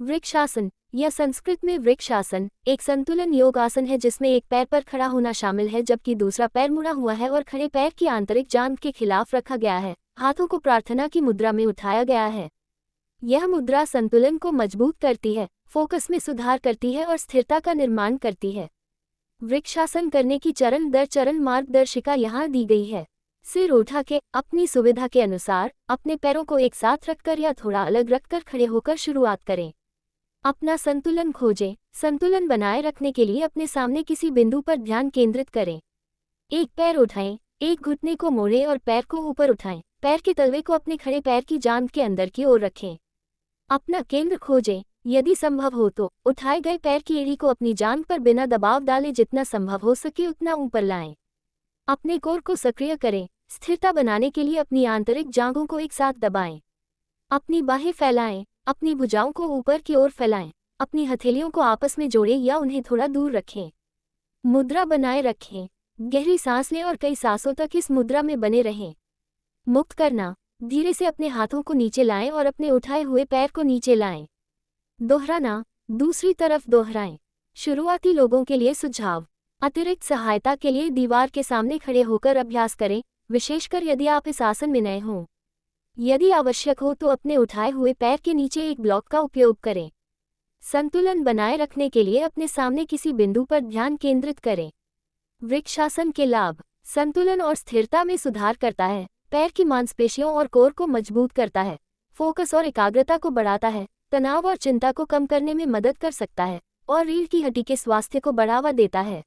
वृक्षासन या संस्कृत में वृक्षासन एक संतुलन योग आसन है जिसमें एक पैर पर खड़ा होना शामिल है जबकि दूसरा पैर मुड़ा हुआ है और खड़े पैर की आंतरिक जांघ के खिलाफ रखा गया है। हाथों को प्रार्थना की मुद्रा में उठाया गया है। यह मुद्रा संतुलन को मजबूत करती है, फोकस में सुधार करती है और स्थिरता का निर्माण करती है। वृक्षासन करने की चरण दर चरण मार्गदर्शिका यहाँ दी गई है। सिर उठा के अपनी सुविधा के अनुसार अपने पैरों को एक साथ रखकर या थोड़ा अलग रखकर खड़े होकर शुरुआत करें। अपना संतुलन खोजें। संतुलन बनाए रखने के लिए अपने सामने किसी बिंदु पर ध्यान केंद्रित करें। एक पैर उठाएं, एक घुटने को मोड़ें और पैर को ऊपर उठाएं। पैर के तलवे को अपने खड़े पैर की जांघ के अंदर की ओर रखें। अपना केंद्र खोजें। यदि संभव हो तो उठाए गए पैर की एड़ी को अपनी जांघ पर बिना दबाव डाले जितना संभव हो सके उतना ऊपर लाएं। अपने कोर को सक्रिय करें। स्थिरता बनाने के लिए अपनी आंतरिक जांघों को एक साथ दबाएं। अपनी बाहें फैलाएं। अपनी भुजाओं को ऊपर की ओर फैलाएं। अपनी हथेलियों को आपस में जोड़ें या उन्हें थोड़ा दूर रखें। मुद्रा बनाए रखें। गहरी सांस लें और कई सांसों तक इस मुद्रा में बने रहें। मुक्त करना। धीरे से अपने हाथों को नीचे लाएं और अपने उठाए हुए पैर को नीचे लाएं। दोहराना। दूसरी तरफ दोहराएं। शुरुआती लोगों के लिए सुझाव। अतिरिक्त सहायता के लिए दीवार के सामने खड़े होकर अभ्यास करें, विशेषकर यदि आप इस आसन में नए हों। यदि आवश्यक हो तो अपने उठाए हुए पैर के नीचे एक ब्लॉक का उपयोग करें। संतुलन बनाए रखने के लिए अपने सामने किसी बिंदु पर ध्यान केंद्रित करें। वृक्षासन के लाभ। संतुलन और स्थिरता में सुधार करता है, पैर की मांसपेशियों और कोर को मजबूत करता है, फोकस और एकाग्रता को बढ़ाता है, तनाव और चिंता को कम करने में मदद कर सकता है और रीढ़ की हड्डी के स्वास्थ्य को बढ़ावा देता है।